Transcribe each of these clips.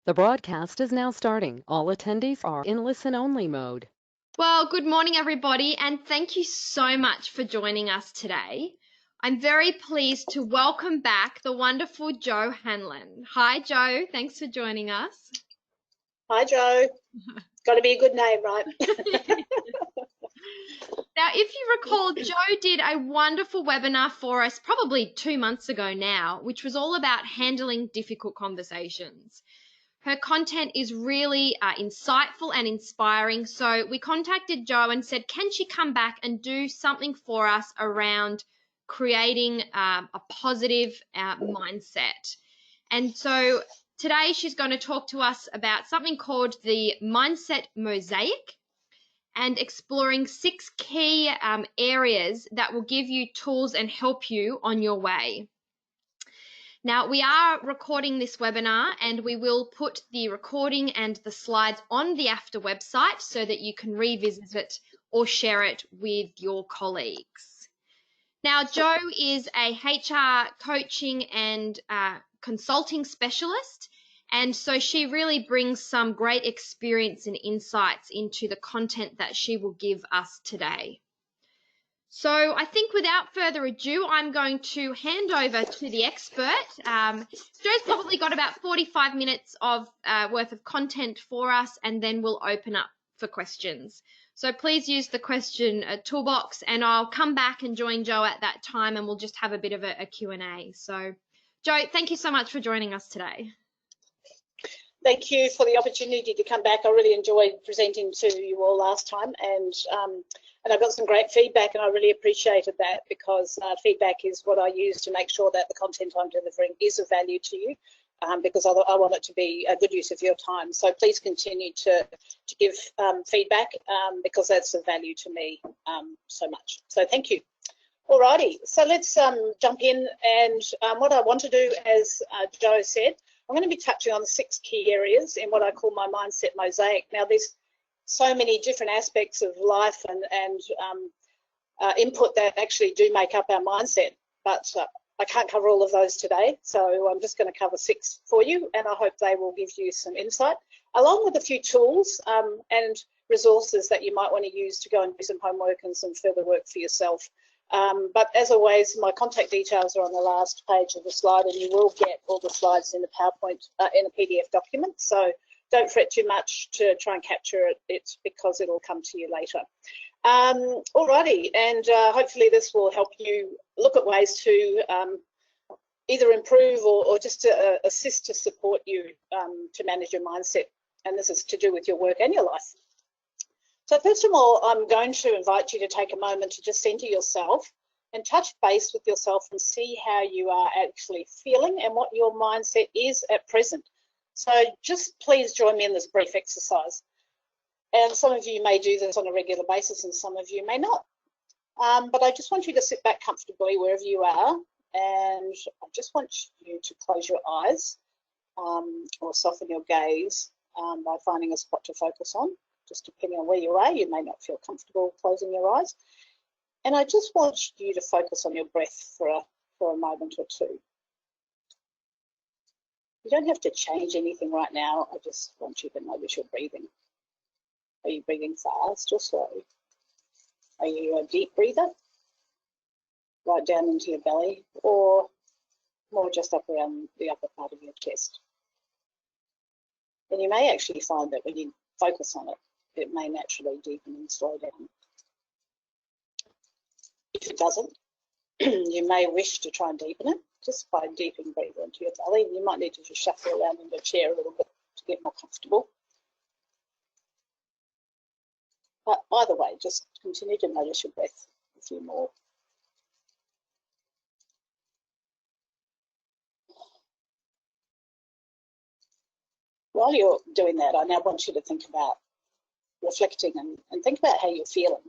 The broadcast is now starting. All attendees are in listen-only mode. Well, good morning, everybody, and thank you so much for joining us today. I'm very pleased to welcome back the wonderful Jo Hanlon. Hi, Jo. Thanks for joining us. Hi, Jo. Got to be a good name, right? Now, if you recall, Jo did a wonderful webinar for us probably 2 months ago now, which was all about handling difficult conversations. Her content is really insightful and inspiring. So we contacted Jo and said, can she come back and do something for us around creating a positive mindset? And so today she's going to talk to us about something called the Mindset Mosaic and exploring 6 key areas that will give you tools and help you on your way. Now, we are recording this webinar and we will put the recording and the slides on the AFTR website so that you can revisit it or share it with your colleagues. Now, Jo is a HR coaching and consulting specialist, and so she really brings some great experience and insights into the content that she will give us today. So I think without further ado, I'm going to hand over to the expert. Jo's probably got about 45 minutes of worth of content for us, and then we'll open up for questions. So please use the question toolbox, and I'll come back and join Jo at that time, and we'll just have a bit of a Q&A. So, Jo, thank you so much for joining us today. Thank you for the opportunity to come back. I really enjoyed presenting to you all last time, and I got some great feedback, and I really appreciated that because feedback is what I use to make sure that the content I'm delivering is of value to you, because I want it to be a good use of your time. So please continue to give feedback because that's of value to me so much. So thank you. Alrighty, so let's jump in, and what I want to do, as Jo said, I'm going to be touching on 6 key areas in what I call my mindset mosaic. Now, there's so many different aspects of life and input that actually do make up our mindset, but I can't cover all of those today, so I'm just going to cover 6 for you, and I hope they will give you some insight, along with a few tools and resources that you might want to use to go and do some homework and some further work for yourself. But as always, my contact details are on the last page of the slide, and you will get all the slides in the PowerPoint in a PDF document. So don't fret too much to try and capture it. It's because it'll come to you later. Alrighty, and hopefully this will help you look at ways to either improve or just to assist to support you to manage your mindset. And this is to do with your work and your life. So first of all, I'm going to invite you to take a moment to just center yourself and touch base with yourself and see how you are actually feeling and what your mindset is at present. So just please join me in this brief exercise. And some of you may do this on a regular basis and some of you may not. But I just want you to sit back comfortably wherever you are, and I just want you to close your eyes or soften your gaze by finding a spot to focus on. Just depending on where you are, you may not feel comfortable closing your eyes. And I just want you to focus on your breath for a moment or two. You don't have to change anything right now. I just want you to notice your breathing. Are you breathing fast or slow? Are you a deep breather? Right down into your belly, or more just up around the upper part of your chest? And you may actually find that when you focus on it, it may naturally deepen and slow down. If it doesn't, you may wish to try and deepen it just by deepening breathing into your belly. You might need to just shuffle around in the chair a little bit to get more comfortable. But either way, just continue to notice your breath a few more. While you're doing that, I now want you to think about reflecting and think about how you're feeling.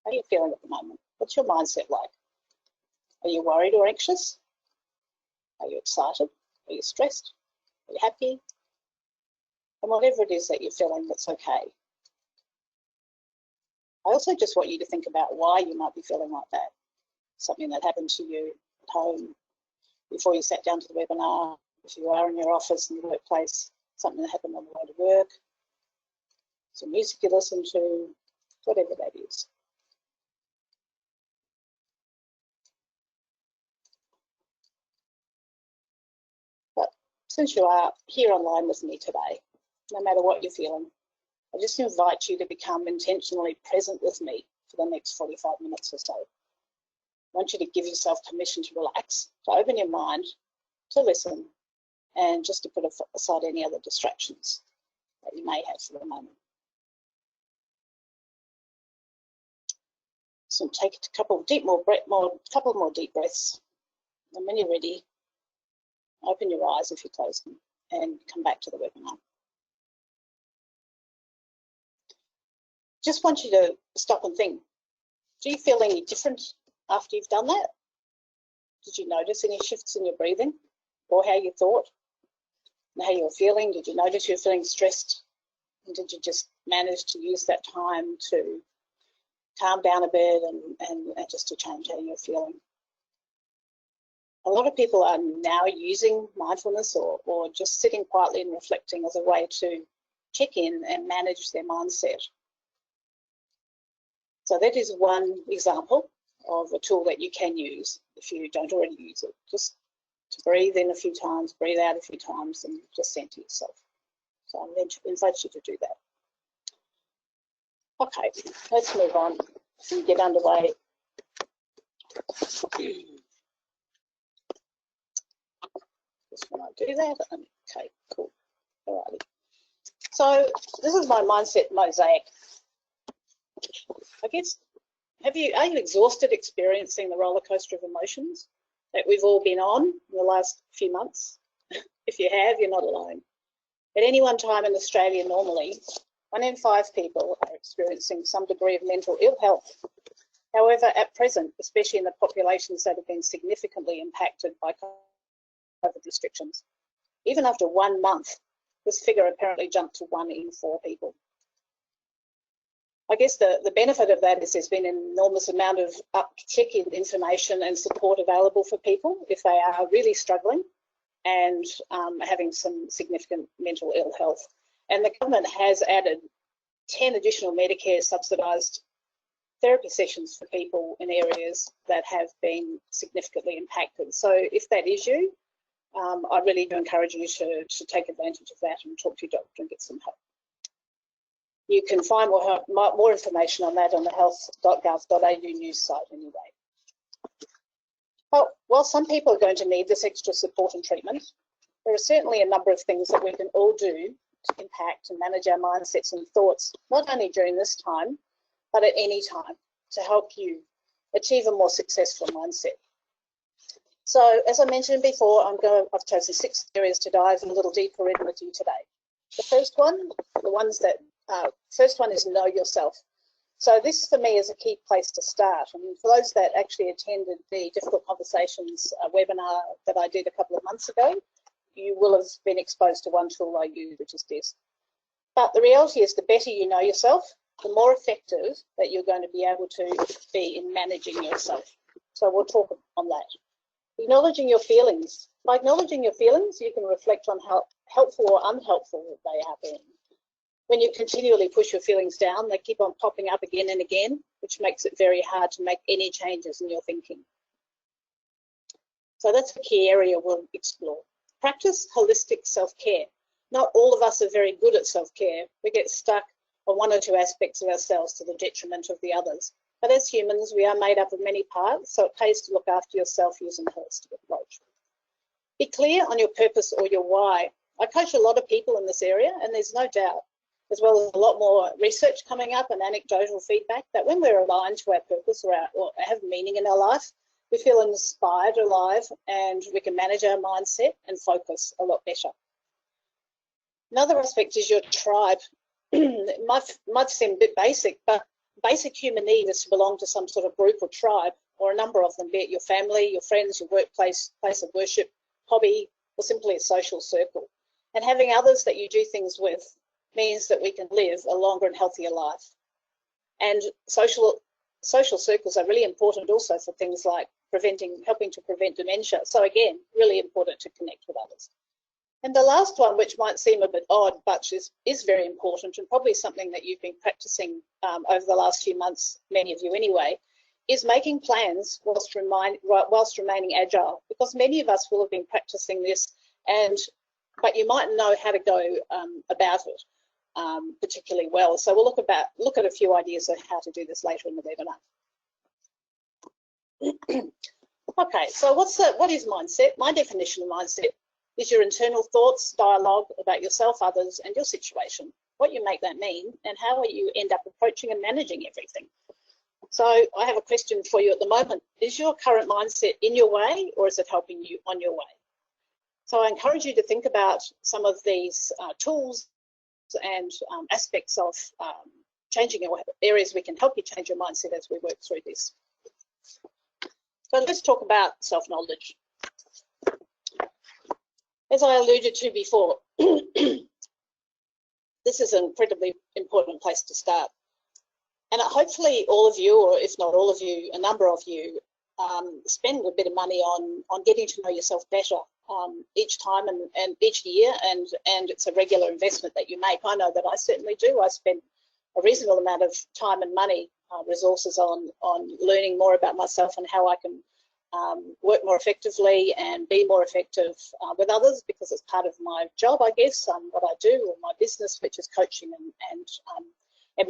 How are you feeling at the moment? What's your mindset like? Are you worried or anxious? Are you excited? Are you stressed? Are you happy? And whatever it is that you're feeling, that's okay. I also just want you to think about why you might be feeling like that. Something that happened to you at home before you sat down to the webinar, if you are in your office, in your workplace, something that happened on the way to work, some music you listen to, whatever that is. But since you are here online with me today, no matter what you're feeling, I just invite you to become intentionally present with me for the next 45 minutes or so. I want you to give yourself permission to relax, to open your mind, to listen, and just to put aside any other distractions that you may have for the moment. So take a couple more deep breaths, and when you're ready, open your eyes if you close them and come back to the webinar. Just want you to stop and think. Do you feel any different after you've done that? Did you notice any shifts in your breathing or how you thought and how you were feeling? Did you notice you were feeling stressed? And did you just manage to use that time to calm down a bit and just to change how you're feeling? A lot of people are now using mindfulness or just sitting quietly and reflecting as a way to check in and manage their mindset. So that is one example of a tool that you can use if you don't already use it. Just to breathe in a few times, breathe out a few times, and just center yourself. So I invite you to do that. Okay, let's move on and get underway. Just when I do that, okay, cool. Alrighty. So this is my Mindset Mosaic. I guess, are you exhausted experiencing the roller coaster of emotions that we've all been on in the last few months? If you have, you're not alone. At any one time in Australia, normally, 1 in 5 people are experiencing some degree of mental ill health. However, at present, especially in the populations that have been significantly impacted by COVID restrictions, even after 1 month, this figure apparently jumped to 1 in 4 people. I guess the benefit of that is there's been an enormous amount of uptick in information and support available for people if they are really struggling and having some significant mental ill health. And the government has added 10 additional Medicare subsidised therapy sessions for people in areas that have been significantly impacted. So if that is you, I really do encourage you to take advantage of that and talk to your doctor and get some help. You can find more information on that on the health.gov.au news site anyway. Well, while some people are going to need this extra support and treatment, there are certainly a number of things that we can all do to impact and manage our mindsets and thoughts, not only during this time, but at any time, to help you achieve a more successful mindset. So, as I mentioned before, I've chosen 6 areas to dive a little deeper in with you today. The first one, first one is know yourself. So this for me is a key place to start. And for those that actually attended the Difficult Conversations webinar that I did a couple of months ago, you will have been exposed to one tool I use, which is this. But the reality is the better you know yourself, the more effective that you're going to be able to be in managing yourself. So we'll talk on that. Acknowledging your feelings. By acknowledging your feelings, you can reflect on how helpful or unhelpful they have been. When you continually push your feelings down, they keep on popping up again and again, which makes it very hard to make any changes in your thinking. So that's a key area we'll explore. Practice holistic self-care. Not all of us are very good at self-care. We get stuck on 1 or 2 aspects of ourselves to the detriment of the others. But as humans, we are made up of many parts, so it pays to look after yourself using a holistic approach. Be clear on your purpose or your why. I coach a lot of people in this area, and there's no doubt, as well as a lot more research coming up and anecdotal feedback, that when we're aligned to our purpose or have meaning in our life, we feel inspired, alive, and we can manage our mindset and focus a lot better. Another aspect is your tribe. It might seem a bit basic, but basic human need is to belong to some sort of group or tribe, or a number of them, be it your family, your friends, your workplace, place of worship, hobby, or simply a social circle. And having others that you do things with means that we can live a longer and healthier life. And social circles are really important also for things like helping to prevent dementia. So again, really important to connect with others. And the last one, which might seem a bit odd, but is very important and probably something that you've been practicing over the last few months, many of you anyway, is making plans whilst remaining agile, because many of us will have been practicing this, but you might know how to go about it particularly well. So we'll look at a few ideas of how to do this later in the webinar. Okay, so what is mindset? My definition of mindset is your internal thoughts, dialogue about yourself, others, and your situation, what you make that mean, and how you end up approaching and managing everything. So I have a question for you at the moment. Is your current mindset in your way, or is it helping you on your way? So I encourage you to think about some of these tools and aspects of changing your areas we can help you change your mindset as we work through this. So let's talk about self-knowledge. As I alluded to before, this is an incredibly important place to start. And hopefully all of you, or if not all of you, a number of you, spend a bit of money on getting to know yourself better each time and each year, and it's a regular investment that you make. I know that I certainly do. I spend a reasonable amount of time and money, resources on learning more about myself and how I can work more effectively and be more effective with others, because it's part of my job, I guess, what I do, or my business, which is coaching and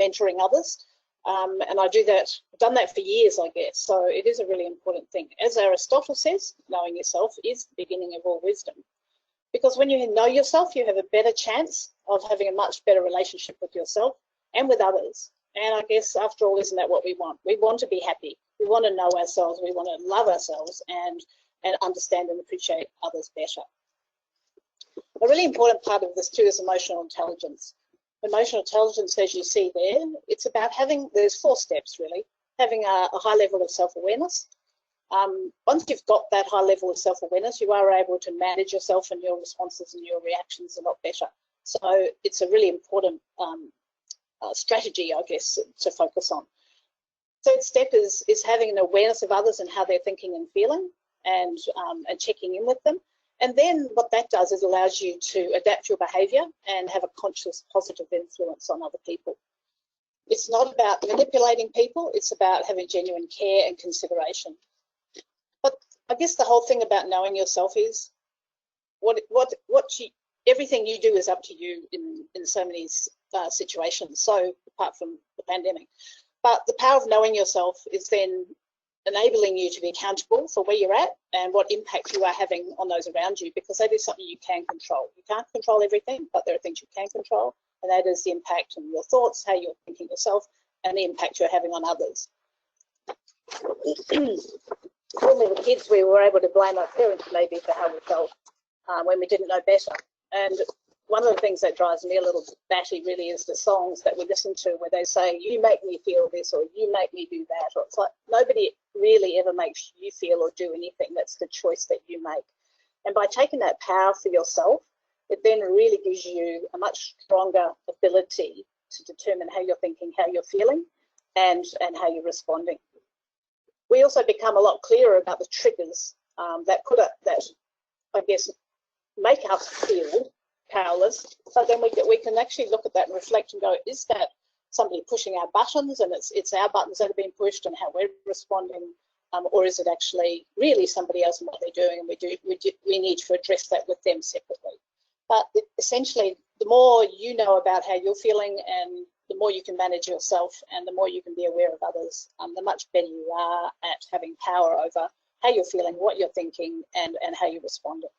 mentoring others. And I do that, I've done that for years, I guess. So it is a really important thing. As Aristotle says, knowing yourself is the beginning of all wisdom. Because when you know yourself, you have a better chance of having a much better relationship with yourself and with others. And I guess, after all, isn't that what we want? We want to be happy. We want to know ourselves. We want to love ourselves and understand and appreciate others better. A really important part of this too is emotional intelligence. Emotional intelligence, as you see there, it's about there's 4 steps really. Having a high level of self-awareness. Once you've got that high level of self-awareness, you are able to manage yourself and your responses and your reactions a lot better. So it's a really important strategy, I guess, to focus on. Third step is having an awareness of others and how they're thinking and feeling, and checking in with them. And then what that does is allows you to adapt your behaviour and have a conscious, positive influence on other people. It's not about manipulating people, it's about having genuine care and consideration. But I guess the whole thing about knowing yourself is everything you do is up to you in so many situations, so apart from the pandemic. But the power of knowing yourself is then enabling you to be accountable for where you're at and what impact you are having on those around you, because that is something you can control. You can't control everything, but there are things you can control, and that is the impact on your thoughts, how you're thinking yourself, and the impact you're having on others. When we were kids, we were able to blame our parents maybe for how we felt when we didn't know better. And one of the things that drives me a little batty really is the songs that we listen to where they say, you make me feel this, or you make me do that. Or it's like nobody really ever makes you feel or do anything. That's the choice that you make. And by taking that power for yourself, it then really gives you a much stronger ability to determine how you're thinking, how you're feeling, and how you're responding. We also become a lot clearer about the triggers that I guess make us feel powerless. So then we can actually look at that and reflect and go, is that somebody pushing our buttons, and it's our buttons that are being pushed and how we're responding, or is it actually really somebody else and what they're doing, and we need to address that with them separately. But essentially, the more you know about how you're feeling, and the more you can manage yourself, and the more you can be aware of others, the much better you are at having power over how you're feeling, what you're thinking, and how you're responding.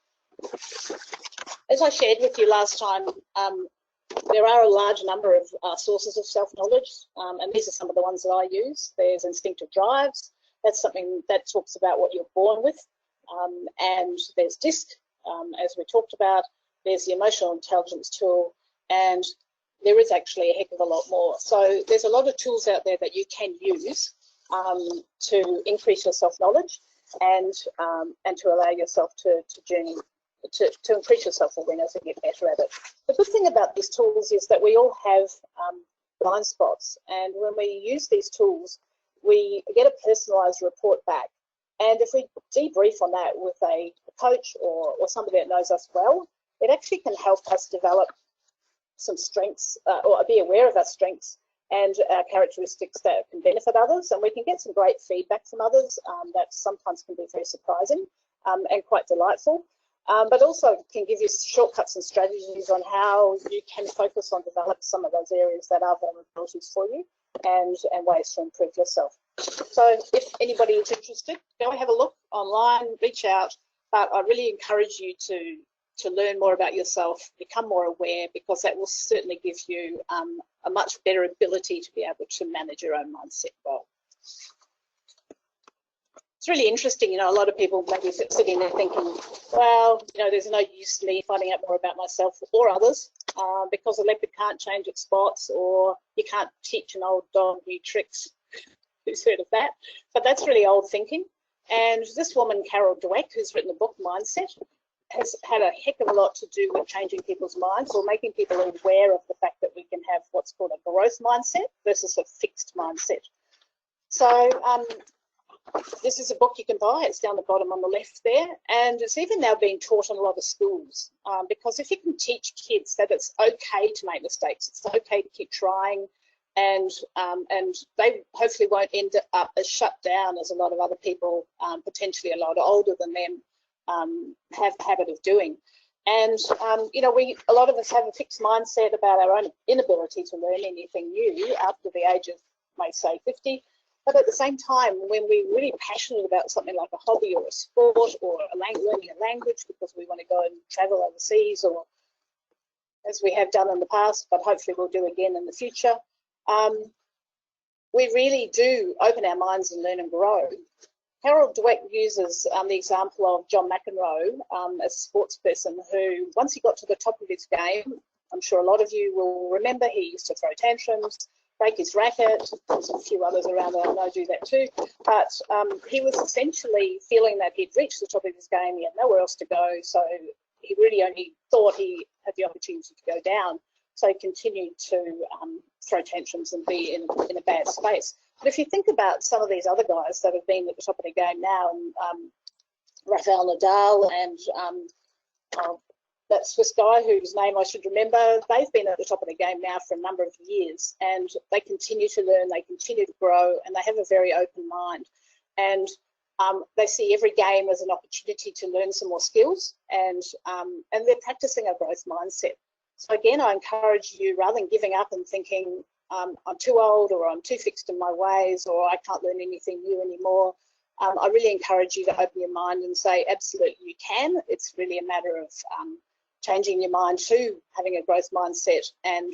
As I shared with you last time, there are a large number of sources of self-knowledge, and these are some of the ones that I use. There's instinctive drives. That's something that talks about what you're born with. And there's DISC, as we talked about. There's the emotional intelligence tool, and there is actually a heck of a lot more. So there's a lot of tools out there that you can use to increase your self-knowledge and to allow yourself to journey, to increase your self-awareness and get better at it. The good thing about these tools is that we all have blind spots, and when we use these tools, we get a personalised report back. And if we debrief on that with a coach or somebody that knows us well, it actually can help us develop some strengths or be aware of our strengths and our characteristics that can benefit others, and we can get some great feedback from others that sometimes can be very surprising and quite delightful. But also can give you shortcuts and strategies on how you can focus on developing some of those areas that are vulnerabilities for you and ways to improve yourself. So if anybody is interested, go have a look online, reach out, but I really encourage you to learn more about yourself, become more aware, because that will certainly give you a much better ability to be able to manage your own mindset well. It's really interesting, a lot of people maybe sitting there thinking, well, there's no use to me finding out more about myself or others because a leopard can't change its spots, or you can't teach an old dog new tricks. Who's heard of that? But that's really old thinking. And this woman, Carol Dweck, who's written the book Mindset, has had a heck of a lot to do with changing people's minds or making people aware of the fact that we can have what's called a growth mindset versus a fixed mindset. So this is a book you can buy. It's down the bottom on the left there, and it's even now being taught in a lot of schools because if you can teach kids that it's okay to make mistakes, it's okay to keep trying, and they hopefully won't end up as shut down as a lot of other people, potentially a lot older than them, have a habit of doing. And a lot of us have a fixed mindset about our own inability to learn anything new after the age of, may say, 50. But at the same time, when we're really passionate about something like a hobby or a sport or learning a language because we want to go and travel overseas, or as we have done in the past, but hopefully we'll do again in the future, we really do open our minds and learn and grow. Carol Dweck uses the example of John McEnroe, a sports person who, once he got to the top of his game, I'm sure a lot of you will remember, he used to throw tantrums, break his racket. There's a few others around that I know do that too. But he was essentially feeling that he'd reached the top of his game, he had nowhere else to go, so he really only thought he had the opportunity to go down. So he continued to throw tantrums and be in a bad space. But if you think about some of these other guys that have been at the top of their game now, Rafael Nadal and that Swiss guy whose name I should remember, they've been at the top of the game now for a number of years, and they continue to learn, they continue to grow, and they have a very open mind. And they see every game as an opportunity to learn some more skills, and they're practicing a growth mindset. So again, I encourage you, rather than giving up and thinking, I'm too old, or I'm too fixed in my ways, or I can't learn anything new anymore, I really encourage you to open your mind and say, absolutely, you can. It's really a matter of changing your mind to having a growth mindset and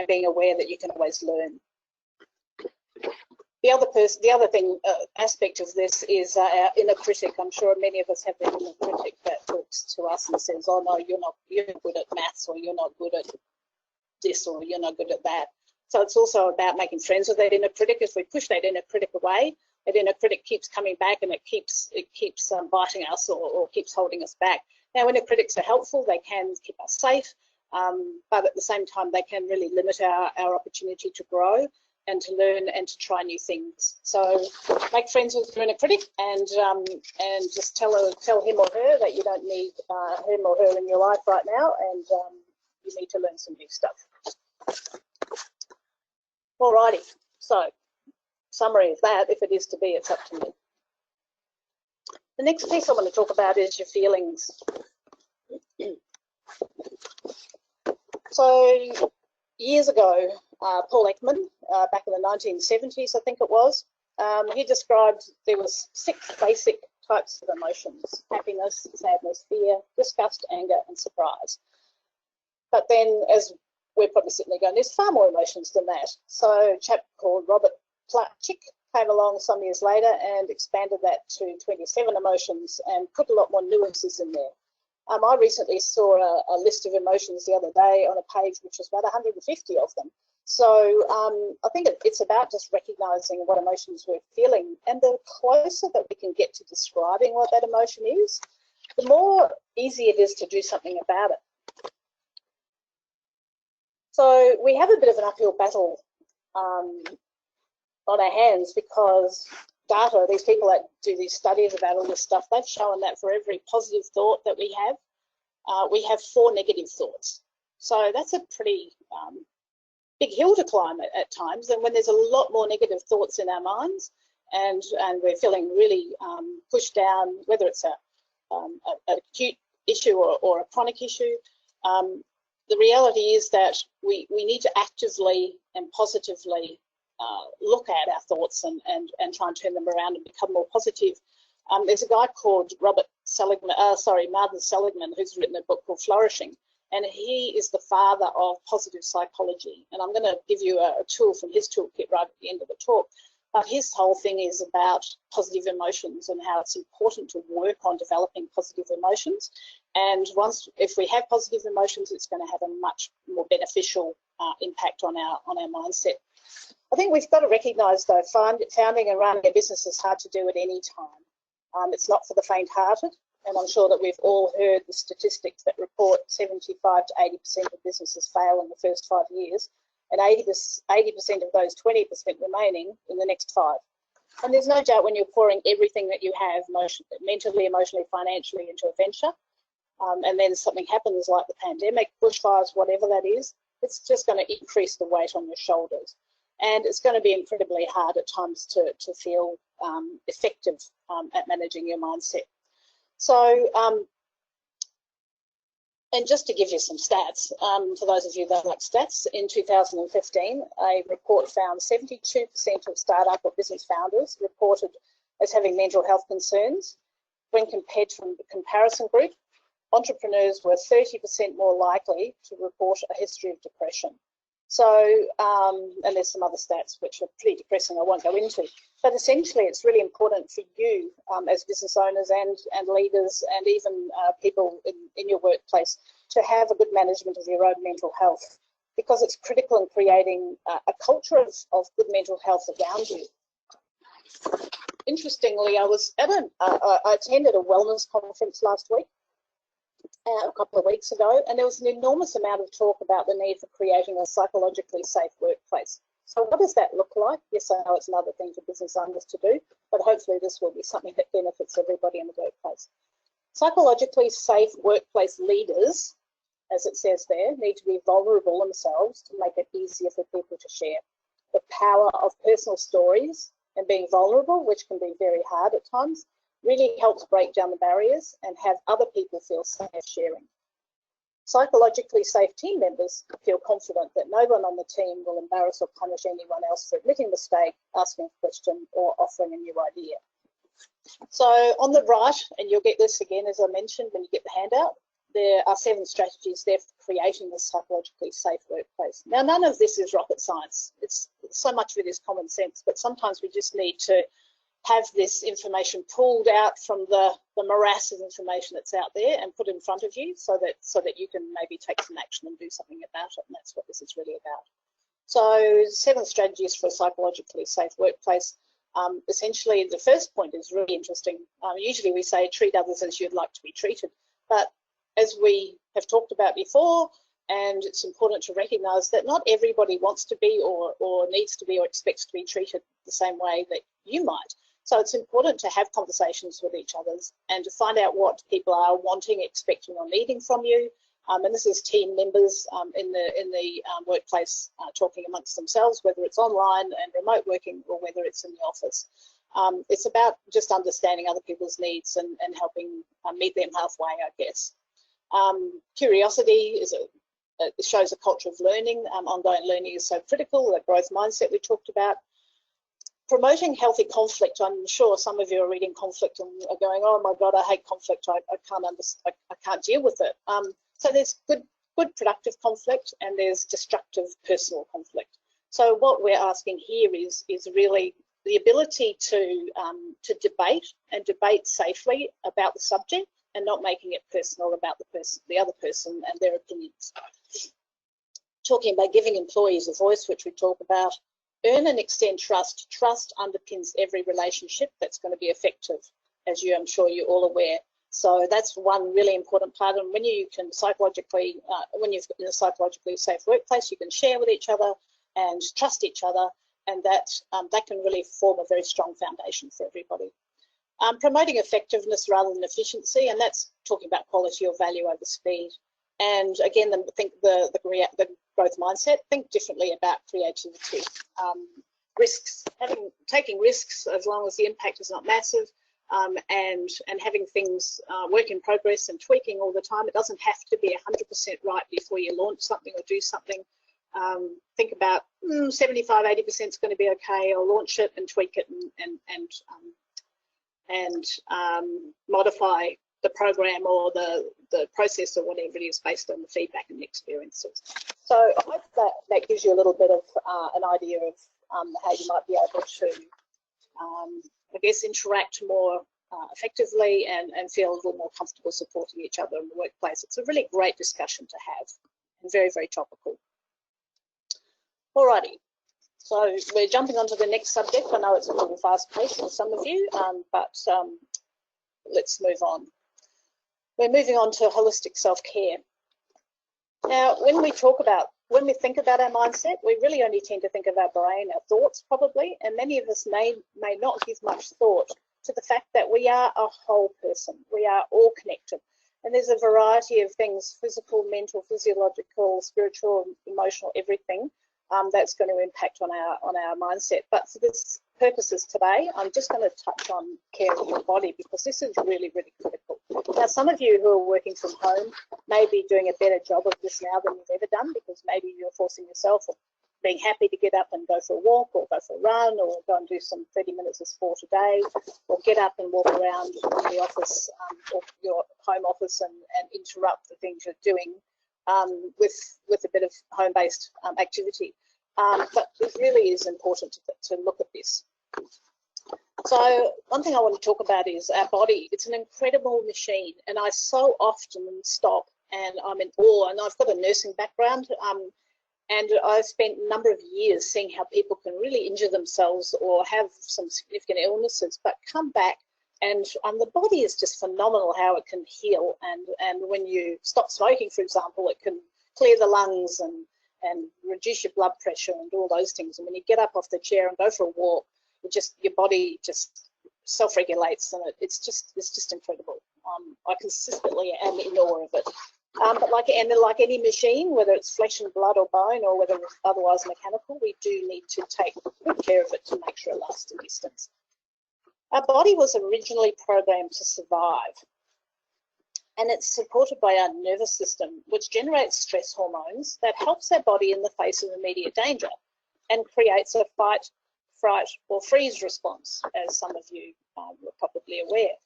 being aware that you can always learn. The other aspect of this is our inner critic. I'm sure many of us have that inner critic that talks to us and says, "Oh no, you're good at maths, or you're not good at this, or you're not good at that." So it's also about making friends with that inner critic. If we push that inner critic away, that inner critic keeps coming back, and it keeps biting us or keeps holding us back. Now, inner critics are helpful. They can keep us safe, but at the same time, they can really limit our opportunity to grow and to learn and to try new things. So make friends with your inner critic, and just tell him or her that you don't need him or her in your life right now, and you need to learn some new stuff. Alrighty, so summary of that, if it is to be, it's up to me. The next piece I want to talk about is your feelings. So years ago, Paul Ekman, back in the 1970s, I think it was, he described there was 6 basic types of emotions: happiness, sadness, fear, disgust, anger, and surprise. But then, as we're probably sitting there going, there's far more emotions than that. So a chap called Robert Plutchik came along some years later and expanded that to 27 emotions and put a lot more nuances in there. I recently saw a list of emotions the other day on a page which was about 150 of them. So I think it's about just recognising what emotions we're feeling, and the closer that we can get to describing what that emotion is, the more easy it is to do something about it. So we have a bit of an uphill battle on our hands, because data, these people that do these studies about all this stuff, they've shown that for every positive thought that we have, we have 4 negative thoughts. So that's a pretty big hill to climb at times. And when there's a lot more negative thoughts in our minds, and we're feeling really pushed down, whether it's an acute issue or a chronic issue, the reality is that we need to actively and positively look at our thoughts and try and turn them around and become more positive. There's a guy called Martin Seligman, who's written a book called Flourishing, and he is the father of positive psychology. And I'm going to give you a tool from his toolkit right at the end of the talk. But his whole thing is about positive emotions and how it's important to work on developing positive emotions. And if we have positive emotions, it's going to have a much more beneficial impact on our mindset. I think we've got to recognise, though, founding and running a business is hard to do at any time. It's not for the faint-hearted, and I'm sure that we've all heard the statistics that report 75 to 80% of businesses fail in the first 5 years, and 80% of those 20% remaining in the next 5. And there's no doubt when you're pouring everything that you have, mentally, emotionally, financially, into a venture, and then something happens like the pandemic, bushfires, whatever that is, it's just going to increase the weight on your shoulders. And it's going to be incredibly hard at times to feel effective at managing your mindset. So, and just to give you some stats, for those of you that like stats, in 2015, a report found 72% of startup or business founders reported as having mental health concerns. When compared to the comparison group, entrepreneurs were 30% more likely to report a history of depression. So, and there's some other stats which are pretty depressing I won't go into. But essentially, it's really important for you as business owners and leaders and even people in your workplace to have a good management of your own mental health, because it's critical in creating a culture of good mental health around you. Interestingly, I attended a wellness conference last week, a couple of weeks ago, and there was an enormous amount of talk about the need for creating a psychologically safe workplace. So what does that look like? Yes, I know it's another thing for business owners to do, but hopefully this will be something that benefits everybody in the workplace. Psychologically safe workplace leaders, as it says there, need to be vulnerable themselves to make it easier for people to share. The power of personal stories and being vulnerable, which can be very hard at times, really helps break down the barriers and have other people feel safe sharing. Psychologically safe team members feel confident that no one on the team will embarrass or punish anyone else for admitting a mistake, asking a question, or offering a new idea. So on the right, and you'll get this again as I mentioned when you get the handout, there are 7 strategies there for creating a psychologically safe workplace. Now, none of this is rocket science. It's so much of it is common sense, but sometimes we just need to have this information pulled out from the morass of information that's out there and put in front of you so that you can maybe take some action and do something about it, and that's what this is really about. So 7 strategies for a psychologically safe workplace. Essentially, the first point is really interesting. Usually we say treat others as you'd like to be treated, but as we have talked about before, and it's important to recognise that not everybody wants to be or needs to be or expects to be treated the same way that you might. So it's important to have conversations with each other and to find out what people are wanting, expecting or needing from you. And this is team members in the workplace talking amongst themselves, whether it's online and remote working or whether it's in the office. It's about just understanding other people's needs and helping meet them halfway, I guess. Curiosity it shows a culture of learning. Ongoing learning is so critical. The growth mindset we talked about. Promoting healthy conflict. I'm sure some of you are reading conflict and are going, "Oh my God, I hate conflict. I can't deal with it." So there's good productive conflict, and there's destructive personal conflict. So what we're asking here is really the ability to debate safely about the subject and not making it personal about the other person and their opinions. Talking about giving employees a voice, which we talk about. Earn and extend trust. Trust underpins every relationship that's going to be effective, as I'm sure you're all aware. So that's one really important part. And when you can psychologically, when you're in a psychologically safe workplace, you can share with each other and trust each other, and that can really form a very strong foundation for everybody. Promoting effectiveness rather than efficiency, and that's talking about quality or value over speed. And again, the growth mindset, think differently about creativity. Risks, taking risks as long as the impact is not massive, and having things work in progress and tweaking all the time. It doesn't have to be 100% right before you launch something or do something. Think about 75, 80% is going to be okay. I'll launch it and tweak it and modify the program or the process or whatever it is based on the feedback and the experiences. So I hope that gives you a little bit of an idea of how you might be able to, I guess, interact more effectively and feel a little more comfortable supporting each other in the workplace. It's a really great discussion to have and very, very topical. Alrighty. So we're jumping on to the next subject. I know it's a little fast-paced for some of you, but let's move on. We're moving on to holistic self-care. Now, when we think about our mindset, we really only tend to think of our brain, our thoughts probably, and many of us may not give much thought to the fact that we are a whole person. We are all connected. And there's a variety of things, physical, mental, physiological, spiritual, emotional, everything, that's going to impact on our mindset. But for this purposes today, I'm just going to touch on care of your body because this is really, really critical. Now, some of you who are working from home may be doing a better job of this now than you've ever done because maybe you're forcing yourself or being happy to get up and go for a walk or go for a run or go and do some 30 minutes of sport a day or get up and walk around the office or your home office and interrupt the things you're doing with a bit of home-based activity. But it really is important to look at this. So one thing I want to talk about is our body. It's an incredible machine, and I so often stop and I'm in awe. And I've got a nursing background, and I've spent a number of years seeing how people can really injure themselves or have some significant illnesses, but come back. And the body is just phenomenal how it can heal. And when you stop smoking, for example, it can clear the lungs and reduce your blood pressure and do all those things. And when you get up off the chair and go for a walk, your body just self-regulates, and it's just incredible. I consistently am in awe of it. But like any machine, whether it's flesh and blood or bone, or whether it's otherwise mechanical, we do need to take good care of it to make sure it lasts a distance. Our body was originally programmed to survive, and it's supported by our nervous system, which generates stress hormones that helps our body in the face of immediate danger and creates a fight, fright, or freeze response, as some of you are probably aware.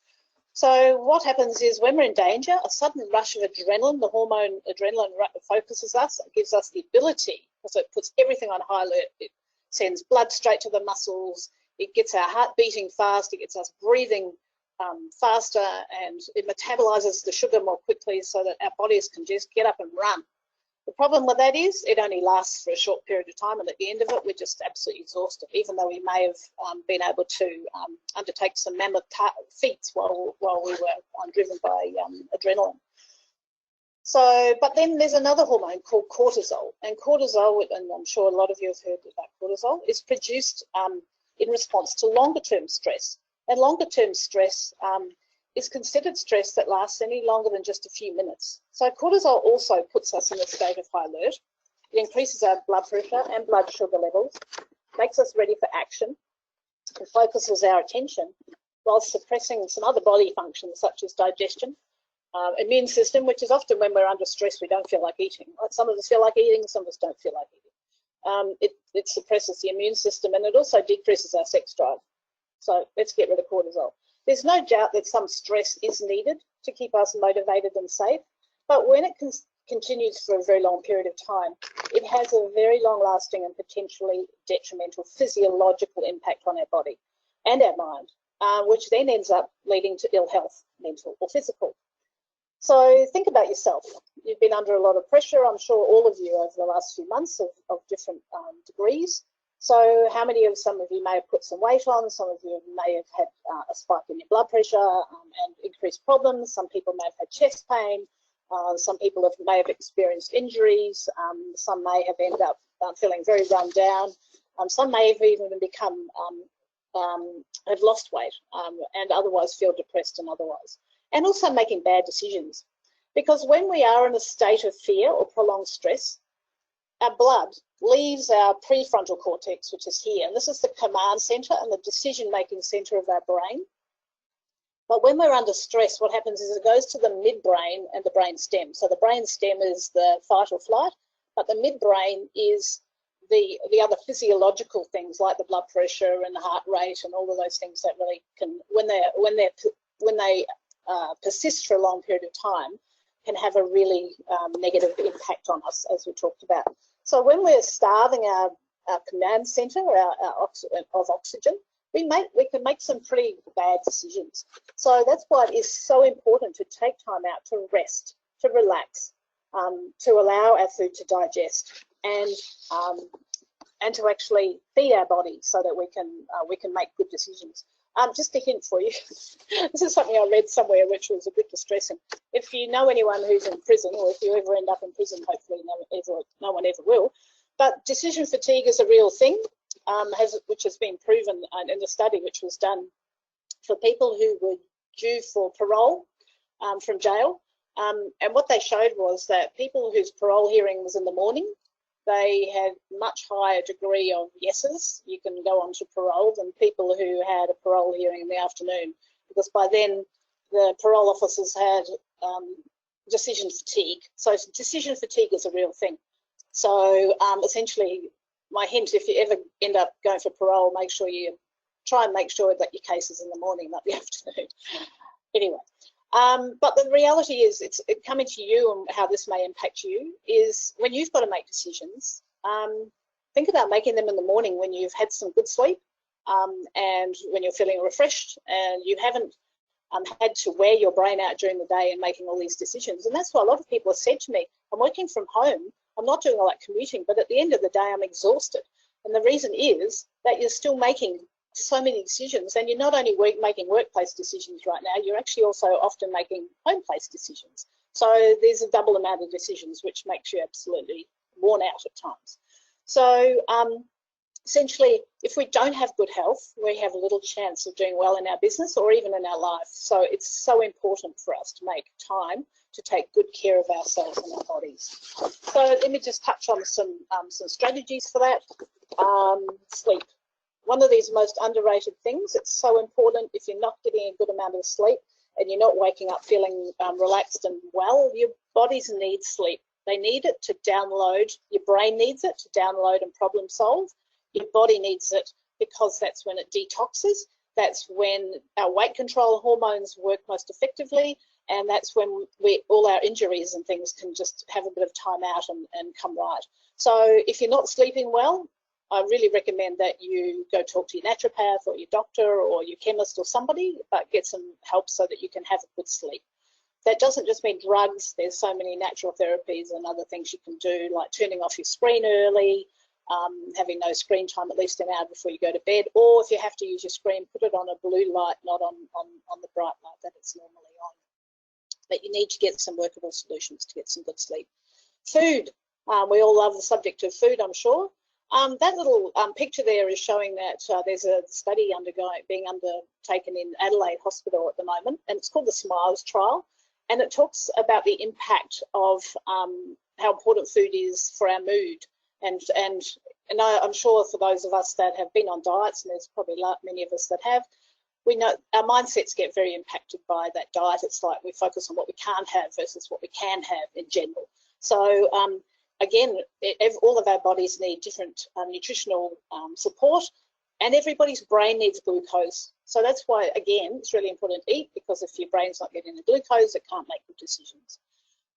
So what happens is when we're in danger, a sudden rush of adrenaline, the hormone adrenaline focuses us, it gives us the ability, because it puts everything on high alert. It sends blood straight to the muscles, it gets our heart beating fast, it gets us breathing faster, and it metabolizes the sugar more quickly so that our bodies can just get up and run. The problem with that is it only lasts for a short period of time, and at the end of it, we're just absolutely exhausted, even though we may have been able to undertake some mammoth feats while we were driven by adrenaline. So, but then there's another hormone called cortisol, and cortisol, and I'm sure a lot of you have heard about cortisol, is produced in response to longer-term stress. And longer-term stress is considered stress that lasts any longer than just a few minutes. So cortisol also puts us in a state of high alert. It increases our blood pressure and blood sugar levels, makes us ready for action, and focuses our attention while suppressing some other body functions such as digestion, immune system, which is often when we're under stress we don't feel like eating. Some of us feel like eating, some of us don't feel like eating. It suppresses the immune system, and it also decreases our sex drive. So let's get rid of cortisol. There's no doubt that some stress is needed to keep us motivated and safe, but when it continues for a very long period of time, it has a very long-lasting and potentially detrimental physiological impact on our body and our mind, which then ends up leading to ill health, mental or physical. So think about yourself. You've been under a lot of pressure, I'm sure all of you over the last few months of different degrees. So some of you may have put some weight on, some of you may have had a spike in your blood pressure and increased problems. Some people may have had chest pain. Some people may have experienced injuries. Some may have ended up feeling very run down. Some may have even become have lost weight and otherwise feel depressed and otherwise. And also making bad decisions. Because when we are in a state of fear or prolonged stress, our blood leaves our prefrontal cortex, which is here. And this is the command center and the decision-making center of our brain. But when we're under stress, what happens is it goes to the midbrain and the brain stem. So the brain stem is the fight or flight, but the midbrain is the other physiological things like the blood pressure and the heart rate and all of those things that really can, when they persist for a long period of time, can have a really negative impact on us, as we talked about. So when we're starving our command center of oxygen, we can make some pretty bad decisions. So that's why it is so important to take time out to rest, to relax, to allow our food to digest, and to actually feed our body so that we can make good decisions. Just a hint for you, this is something I read somewhere which was a bit distressing. If you know anyone who's in prison, or if you ever end up in prison, hopefully no one ever will, but decision fatigue is a real thing, which has been proven in the study which was done for people who were due for parole from jail. And what they showed was that people whose parole hearing was in the morning, they had much higher degree of yeses, you can go on to parole, than people who had a parole hearing in the afternoon, because by then the parole officers had decision fatigue. So decision fatigue is a real thing. So essentially, my hint, if you ever end up going for parole, try and make sure that your case is in the morning, not the afternoon. Anyway. But the reality is, it's coming to you, and how this may impact you is when you've got to make decisions, think about making them in the morning when you've had some good sleep and when you're feeling refreshed and you haven't had to wear your brain out during the day and making all these decisions. And that's why a lot of people have said to me, I'm working from home, I'm not doing all that commuting, but at the end of the day, I'm exhausted. And the reason is that you're still making so many decisions, and you're not only making workplace decisions right now, you're actually also often making home place decisions. So there's a double amount of decisions, which makes you absolutely worn out at times. So essentially, if we don't have good health, we have a little chance of doing well in our business or even in our life. So it's so important for us to make time to take good care of ourselves and our bodies. So let me just touch on some strategies for that. Sleep. One of these most underrated things. It's so important. If you're not getting a good amount of sleep and you're not waking up feeling relaxed and well, your bodies need sleep. They need it to download. Your brain needs it to download and problem solve. Your body needs it because that's when it detoxes. That's when our weight control hormones work most effectively, and that's when all our injuries and things can just have a bit of time out and come right. So if you're not sleeping well, I really recommend that you go talk to your naturopath or your doctor or your chemist or somebody, but get some help so that you can have a good sleep. That doesn't just mean drugs. There's so many natural therapies and other things you can do, like turning off your screen early, having no screen time at least an hour before you go to bed, or if you have to use your screen, put it on a blue light, not on the bright light that it's normally on. But you need to get some workable solutions to get some good sleep. Food. We all love the subject of food, I'm sure. That little picture there is showing that there's a study being undertaken in Adelaide Hospital at the moment, and it's called the SMILES trial, and it talks about the impact of how important food is for our mood. And I'm sure for those of us that have been on diets, and there's probably many of us that have, we know our mindsets get very impacted by that diet. It's like we focus on what we can't have versus what we can have in general. So again, all of our bodies need different nutritional support, and everybody's brain needs glucose. So that's why, again, it's really important to eat, because if your brain's not getting the glucose, it can't make good decisions.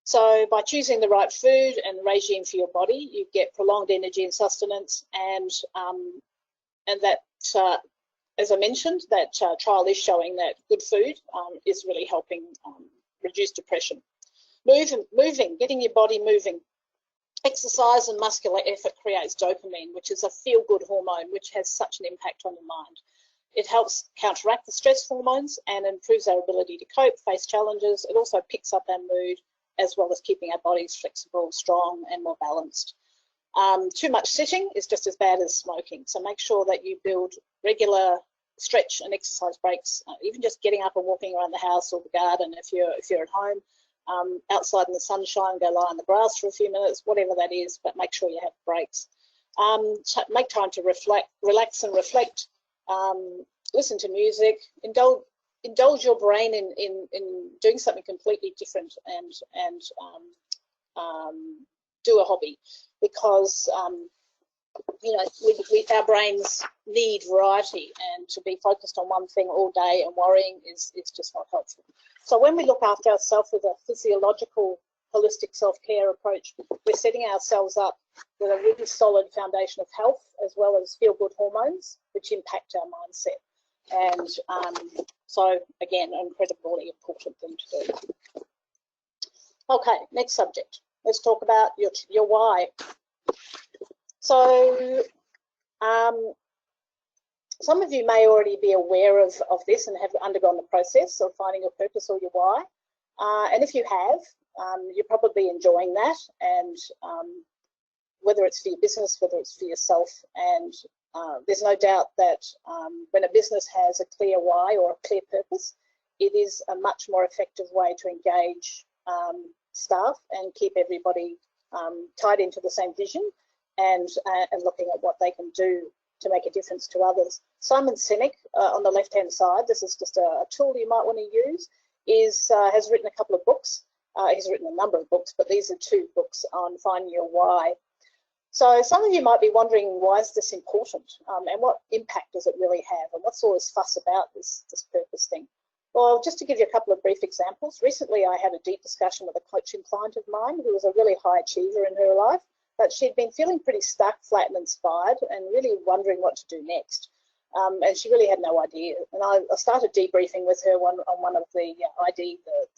So by choosing the right food and regime for your body, you get prolonged energy and sustenance, and that, as I mentioned, that trial is showing that good food is really helping reduce depression. Moving, getting your body moving. Exercise and muscular effort creates dopamine, which is a feel-good hormone, which has such an impact on your mind. It helps counteract the stress hormones and improves our ability to cope, face challenges. It also picks up our mood, as well as keeping our bodies flexible, strong, and more balanced. Too much sitting is just as bad as smoking. So make sure that you build regular stretch and exercise breaks, even just getting up and walking around the house or the garden if you're at home, outside in the sunshine, go lie on the grass for a few minutes, whatever that is, but make sure you have breaks. Make time to relax and reflect, listen to music, indulge your brain in doing something completely different, and do a hobby, because our brains need variety, and to be focused on one thing all day and worrying is just not helpful. So when we look after ourselves with a physiological, holistic self-care approach, we're setting ourselves up with a really solid foundation of health, as well as feel-good hormones, which impact our mindset. And so, again, an incredibly important thing to do. Okay, next subject. Let's talk about your why. So some of you may already be aware of this and have undergone the process of finding your purpose or your why. And if you have, you're probably enjoying that, and whether it's for your business, whether it's for yourself. And there's no doubt that when a business has a clear why or a clear purpose, it is a much more effective way to engage staff and keep everybody tied into the same vision, and looking at what they can do to make a difference to others. Simon Sinek, on the left-hand side, this is just a tool you might want to use, has written a couple of books. He's written a number of books, but these are 2 books on finding your why. So some of you might be wondering, why is this important, and what impact does it really have, and what's all this fuss about this purpose thing? Well, just to give you a couple of brief examples, recently I had a deep discussion with a coaching client of mine who was a really high achiever in her life, but she'd been feeling pretty stuck, flat and inspired, and really wondering what to do next. And she really had no idea. And I started debriefing with her on one of the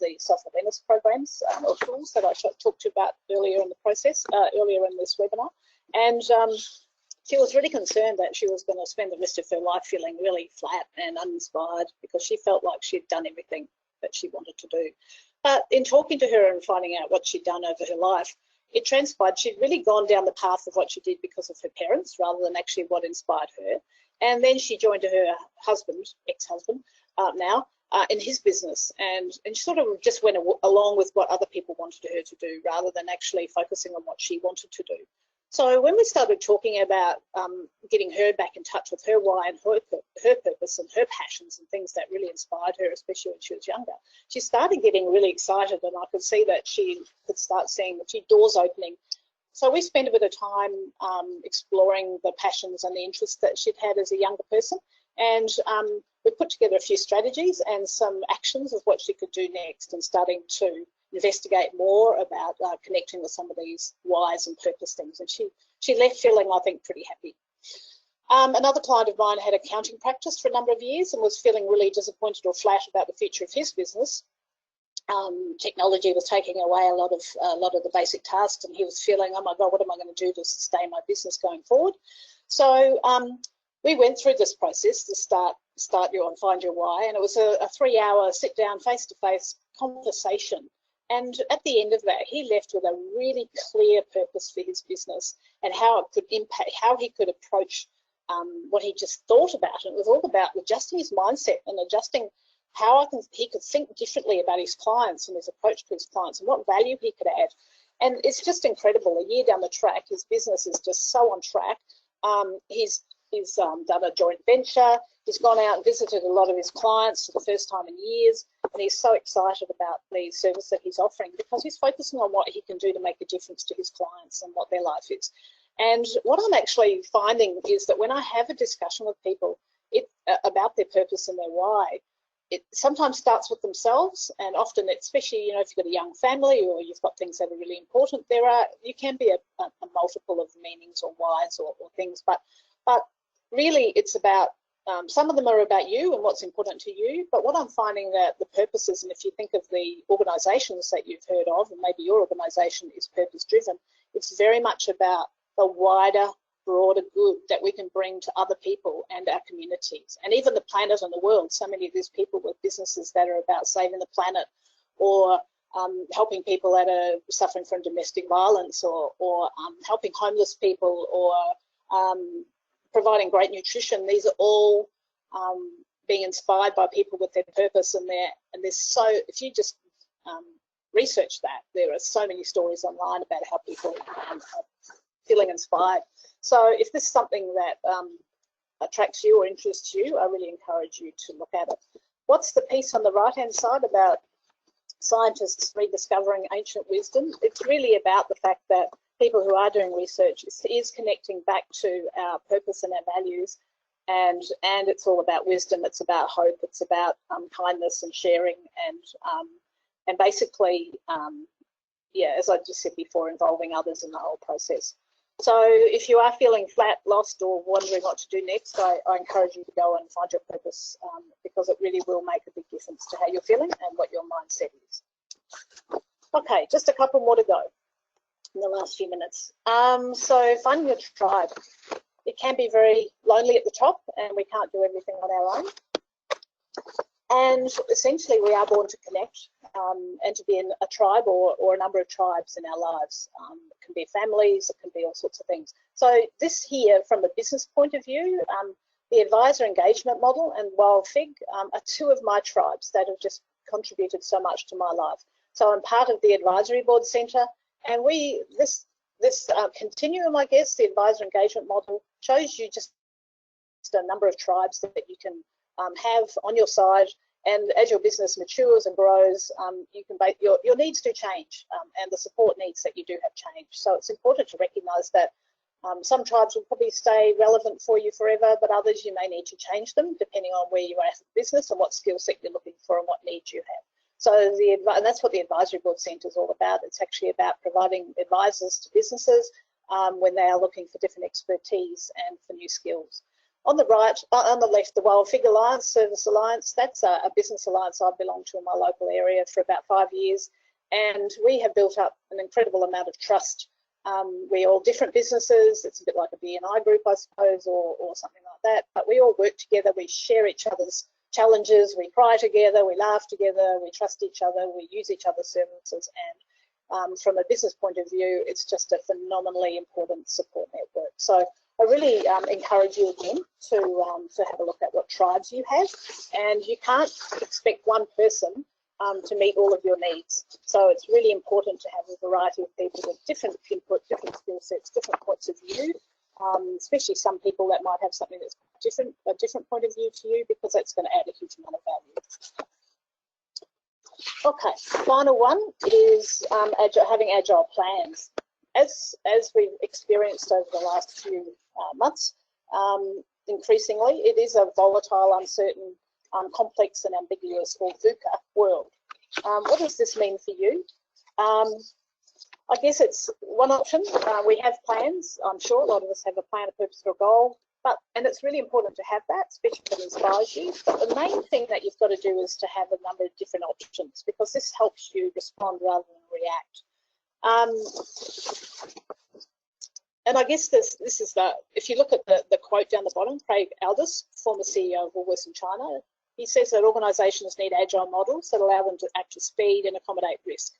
the self-awareness programs or tools that I talked to about earlier in the process, earlier in this webinar. And she was really concerned that she was going to spend the rest of her life feeling really flat and uninspired, because she felt like she'd done everything that she wanted to do. But in talking to her and finding out what she'd done over her life, it transpired she'd really gone down the path of what she did because of her parents, rather than actually what inspired her. And then she joined her husband, ex-husband, in his business, and she sort of just went along with what other people wanted her to do, rather than actually focusing on what she wanted to do. So when we started talking about getting her back in touch with her why and her purpose and her passions and things that really inspired her, especially when she was younger, she started getting really excited, and I could see that she could start seeing doors opening. So we spent a bit of time exploring the passions and the interests that she'd had as a younger person, and we put together a few strategies and some actions of what she could do next, and starting to investigate more about connecting with some of these whys and purpose things. And she left feeling, I think, pretty happy. Another client of mine had accounting practice for a number of years and was feeling really disappointed or flat about the future of his business. Technology was taking away a lot of the basic tasks, and he was feeling, oh my God, what am I going to do to sustain my business going forward? So we went through this process to start your and find your why, and it was a 3-hour sit down face-to-face conversation. And at the end of that, he left with a really clear purpose for his business and how it could impact, how he could approach what he just thought about. And it was all about adjusting his mindset and adjusting how he could think differently about his clients and his approach to his clients and what value he could add. And it's just incredible. A year down the track, his business is just so on track. He's done a joint venture. He's gone out and visited a lot of his clients for the first time in years, and he's so excited about the service that he's offering, because he's focusing on what he can do to make a difference to his clients and what their life is. And what I'm actually finding is that when I have a discussion with people about their purpose and their why, it sometimes starts with themselves, and often, especially, if you've got a young family or you've got things that are really important, you can be a multiple of meanings or whys or things, but really it's about, some of them are about you and what's important to you, but what I'm finding that the purposes, and if you think of the organisations that you've heard of, and maybe your organisation is purpose driven, it's very much about the wider, broader good that we can bring to other people and our communities, and even the planet and the world. So many of these people with businesses that are about saving the planet, or helping people that are suffering from domestic violence, or helping homeless people, or providing great nutrition. These are all being inspired by people with their purpose and there's so, if you just research that, there are so many stories online about how people are feeling inspired. So if this is something that attracts you or interests you, I really encourage you to look at it. What's the piece on the right-hand side about scientists rediscovering ancient wisdom? It's really about the fact that people who are doing research is connecting back to our purpose and our values, and it's all about wisdom. It's about hope. It's about kindness and sharing, and basically, yeah, as I just said before, involving others in the whole process. So if you are feeling flat, lost, or wondering what to do next, I encourage you to go and find your purpose, because it really will make a big difference to how you're feeling and what your mindset is. Okay, just a couple more to go in the last few minutes. So finding your tribe. It can be very lonely at the top, and we can't do everything on our own. And essentially, we are born to connect and to be in a tribe or a number of tribes in our lives. It can be families, it can be all sorts of things. So this here, from a business point of view, the advisor engagement model and Wild Fig are two of my tribes that have just contributed so much to my life. So I'm part of the Advisory Board Centre, and this continuum, I guess, the advisor engagement model shows you just a number of tribes that you can have on your side, and as your business matures and grows, you can your needs do change, and the support needs that you do have change. So it's important to recognise that some tribes will probably stay relevant for you forever, but others you may need to change them depending on where you are as a business and what skill set you're looking for and what needs you have. So and that's what the Advisory Board Centre is all about. It's actually about providing advisors to businesses when they are looking for different expertise and for new skills. On the right, on the left, the Wild Fig Alliance, Service Alliance, that's a business alliance I've belonged to in my local area for about 5 years. And we have built up an incredible amount of trust. We're all different businesses. It's a bit like a BNI group, I suppose, or something like that. But we all work together. We share each other's challenges. We cry together. We laugh together. We trust each other. We use each other's services. And from a business point of view, it's just a phenomenally important support network. So I really encourage you again to have a look at what tribes you have, and you can't expect one person to meet all of your needs. So it's really important to have a variety of people with different input, different skill sets, different points of view, especially some people that might have something that's different, a different point of view to you, because that's going to add a huge amount of value. Okay, final one is having agile plans. As we've experienced over the last few months, increasingly, it is a volatile, uncertain, complex and ambiguous, or VUCA world. What does this mean for you? I guess it's one option. We have plans. I'm sure a lot of us have a plan, a purpose, or a goal, and it's really important to have that, especially if it inspires you. But the main thing that you've got to do is to have a number of different options, because this helps you respond rather than react. And I guess this is if you look at the quote down the bottom, Craig Aldous, former CEO of Woolworths in China, he says that organisations need agile models that allow them to act with speed and accommodate risk.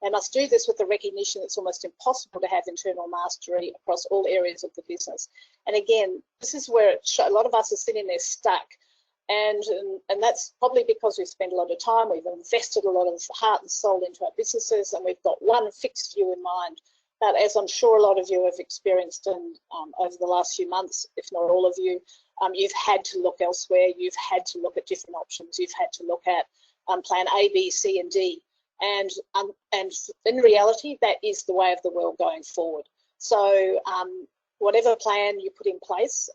They must do this with the recognition it's almost impossible to have internal mastery across all areas of the business. And again, this is where a lot of us are sitting there stuck. And that's probably because we've spent a lot of time, we've invested a lot of heart and soul into our businesses, and we've got one fixed view in mind. But as I'm sure a lot of you have experienced over the last few months, if not all of you, you've had to look elsewhere, you've had to look at different options, you've had to look at plan A, B, C and D. And in reality, that is the way of the world going forward. So whatever plan you put in place,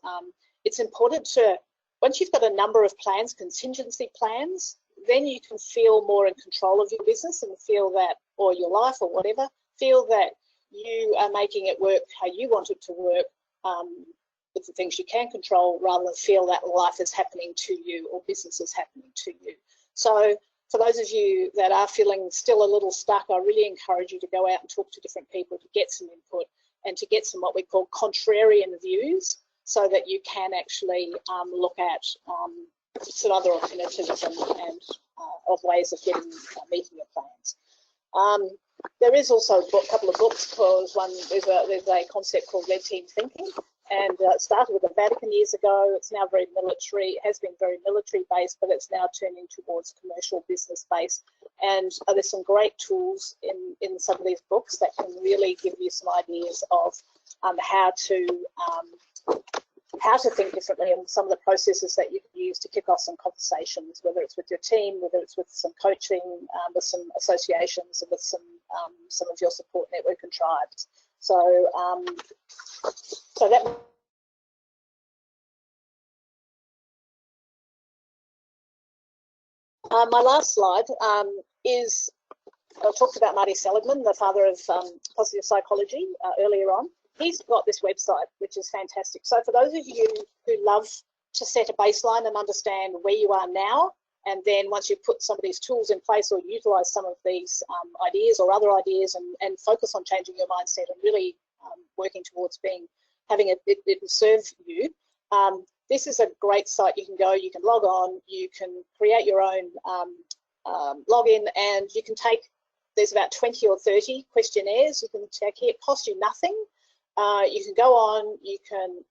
it's important to, once you've got a number of plans, contingency plans, then you can feel more in control of your business and feel that, or your life or whatever, feel that you are making it work how you want it to work with the things you can control, rather than feel that life is happening to you or business is happening to you. So for those of you that are feeling still a little stuck, I really encourage you to go out and talk to different people to get some input and to get some what we call contrarian views, so that you can actually look at some other alternatives and of ways of meeting your plans. There is also a couple of books, because there's a concept called red team thinking, and it started with the Vatican years ago. It's now very military. It has been very military based, but it's now turning towards commercial business based. And there's some great tools in some of these books that can really give you some ideas of how to think differently, and some of the processes that you can use to kick off some conversations, whether it's with your team, whether it's with some coaching, with some associations, and with some of your support network and tribes. So, so that. My last slide is, I talked about Marty Seligman, the father of positive psychology, earlier on. He's got this website, which is fantastic. So for those of you who love to set a baseline and understand where you are now, and then once you put some of these tools in place or utilize some of these ideas or other ideas and focus on changing your mindset and really working towards having it serve you, this is a great site. You can go, you can log on, you can create your own login, and you can take, there's about 20 or 30 questionnaires you can take here. It costs you nothing. You can go on, you can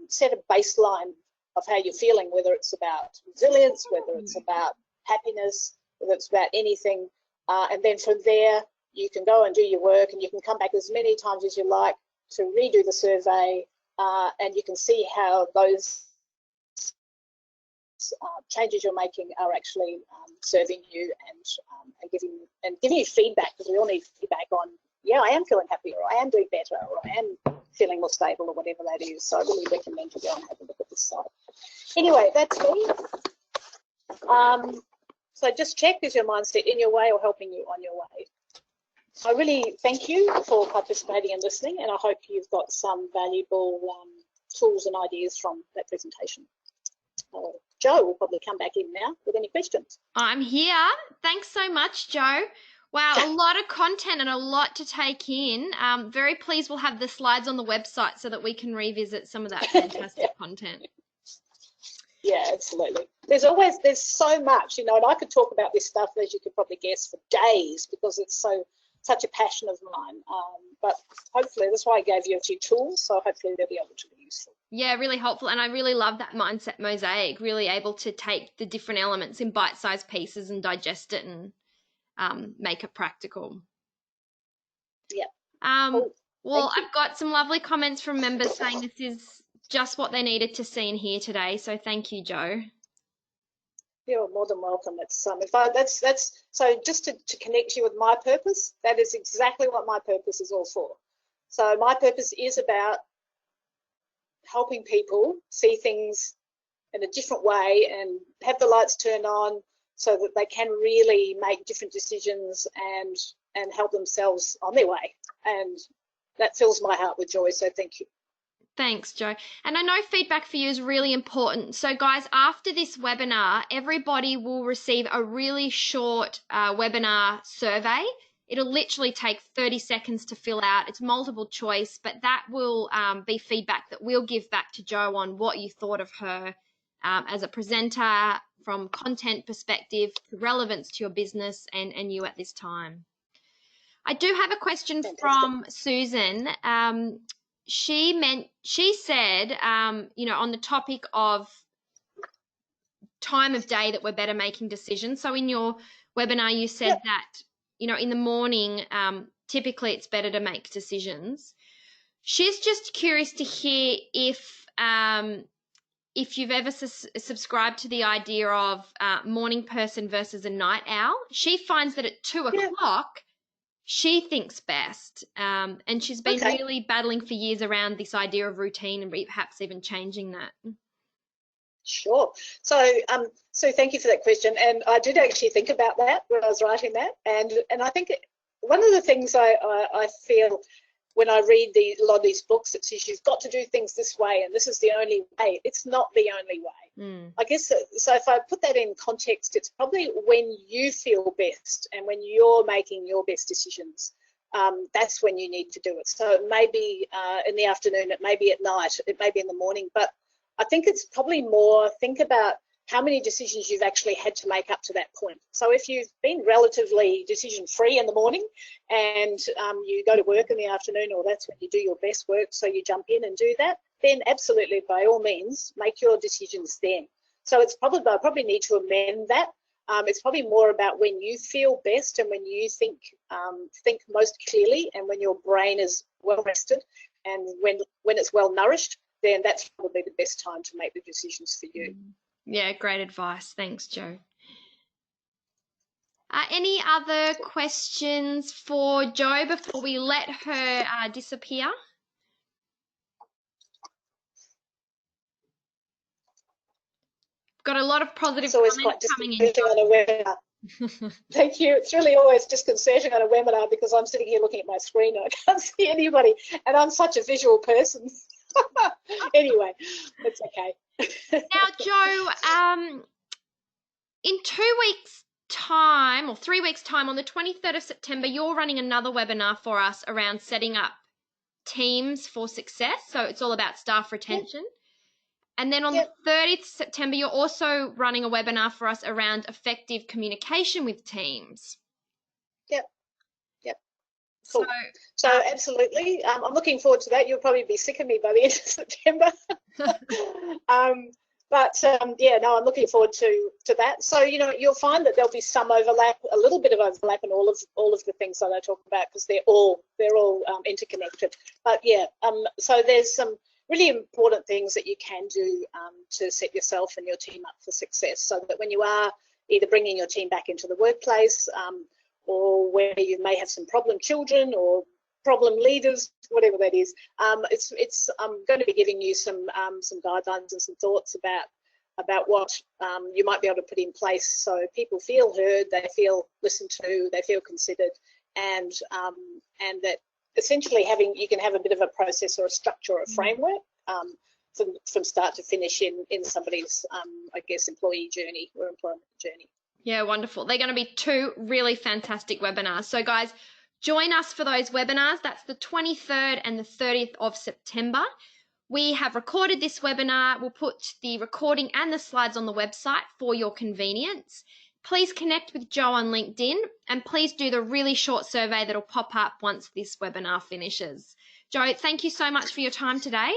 set a baseline of how you're feeling, whether it's about resilience, whether it's about happiness, whether it's about anything. And then from there, you can go and do your work, and you can come back as many times as you like to redo the survey, and you can see how those changes you're making are actually serving you and giving you feedback, because we all need feedback on, yeah, I am feeling happier, or I am doing better, or I am feeling more stable, or whatever that is. So I really recommend you go and have a look at this site. Anyway, that's me. So just check, is your mindset in your way or helping you on your way? I really thank you for participating and listening, and I hope you've got some valuable tools and ideas from that presentation. Jo will probably come back in now with any questions. I'm here. Thanks so much, Jo. Wow, a lot of content and a lot to take in. Very pleased we'll have the slides on the website so that we can revisit some of that fantastic content. Yeah, absolutely. There's so much, and I could talk about this stuff, as you could probably guess, for days, because it's such a passion of mine. But hopefully, that's why I gave you a few tools, so hopefully they'll be able to be useful. Yeah, really helpful. And I really love that Mindset Mosaic, really able to take the different elements in bite-sized pieces and digest it and make it practical. Yeah. Cool. Well, I've got some lovely comments from members saying this is just what they needed to see and hear today. So thank you, Jo. You're more than welcome. That's so just to connect you with my purpose. That is exactly what my purpose is all for. So my purpose is about helping people see things in a different way and have the lights turned on, so that they can really make different decisions and help themselves on their way. And that fills my heart with joy. So thank you. Thanks, Jo. And I know feedback for you is really important. So guys, after this webinar, everybody will receive a really short webinar survey. It'll literally take 30 seconds to fill out. It's multiple choice, but that will be feedback that we'll give back to Jo on what you thought of her as a presenter, from content perspective to relevance to your business and you at this time. I do have a question from Susan. She said, on the topic of time of day that we're better making decisions. So in your webinar, you said that, in the morning, typically it's better to make decisions. She's just curious to hear if you've ever subscribed to the idea of morning person versus a night owl. She finds that at 2 o'clock, she thinks best, and she's been really battling for years around this idea of routine and perhaps even changing that. Sure. So thank you for that question. And I did actually think about that when I was writing that. And I think one of the things I feel when I read a lot of these books, it says you've got to do things this way and this is the only way. It's not the only way. I guess, so if I put that in context, it's probably when you feel best and when you're making your best decisions, that's when you need to do it. So it may be in the afternoon, it may be at night, it may be in the morning, but I think it's probably more, think about how many decisions you've actually had to make up to that point. So if you've been relatively decision-free in the morning and you go to work in the afternoon, or that's when you do your best work, so you jump in and do that, then absolutely, by all means, make your decisions then. So it's probably, I probably need to amend that. It's probably more about when you feel best and when you think most clearly, and when your brain is well rested, and when it's well nourished, then that's probably the best time to make the decisions for you. Yeah, great advice. Thanks, Jo. Any other questions for Jo before we let her disappear? Got a lot of positive It's always quite comments coming in. disconcerting on a webinar. Thank you. It's really always disconcerting on a webinar because I'm sitting here looking at my screen and I can't see anybody, and I'm such a visual person. Anyway, it's okay. Now, Jo, in 2 weeks' time or 3 weeks' time, on the 23rd of September, you're running another webinar for us around setting up teams for success. So it's all about staff retention. Yep. And then on the 30th of September, you're also running a webinar for us around effective communication with teams. Yep. Cool. So absolutely, I'm looking forward to that. You'll probably be sick of me by the end of September. Yeah, no, I'm looking forward to that. So, you know, you'll find that there'll be some overlap, a little bit of overlap in all of the things that I talk about, because they're all interconnected. But yeah, so there's some really important things that you can do to set yourself and your team up for success, so that when you are either bringing your team back into the workplace, or where you may have some problem children or problem leaders, whatever that is, it's going to be giving you some guidelines and some thoughts about what you might be able to put in place so people feel heard, they feel listened to, they feel considered, and that essentially you can have a bit of a process or a structure or a framework from start to finish in somebody's I guess employee journey or employment journey. Yeah, wonderful. They're going to be 2 really fantastic webinars. So guys, join us for those webinars. That's the 23rd and the 30th of September. We have recorded this webinar. We'll put the recording and the slides on the website for your convenience. Please connect with Jo on LinkedIn, and please do the really short survey that'll pop up once this webinar finishes. Jo, thank you so much for your time today,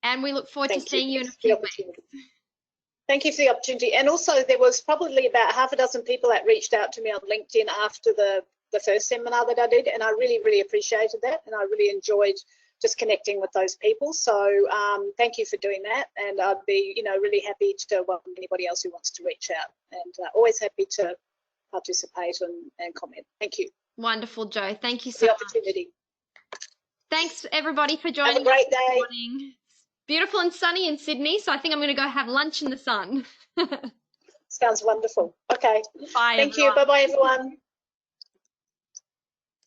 and we look forward to seeing you in a few weeks. Thank you for the opportunity. And also, there was probably about half a dozen people that reached out to me on LinkedIn after the first seminar that I did, and I really, really appreciated that, and I really enjoyed just connecting with those people. So thank you for doing that, and I'd be, you know, really happy to welcome anybody else who wants to reach out, and always happy to participate and comment. Thank you. Wonderful, Jo. Thank you so much. The opportunity. Thanks everybody for joining. Have a great us this day. morning. It's beautiful and sunny in Sydney, so I think I'm going to go have lunch in the sun. Sounds wonderful. Okay. Bye. Thank you. Bye-bye, everyone.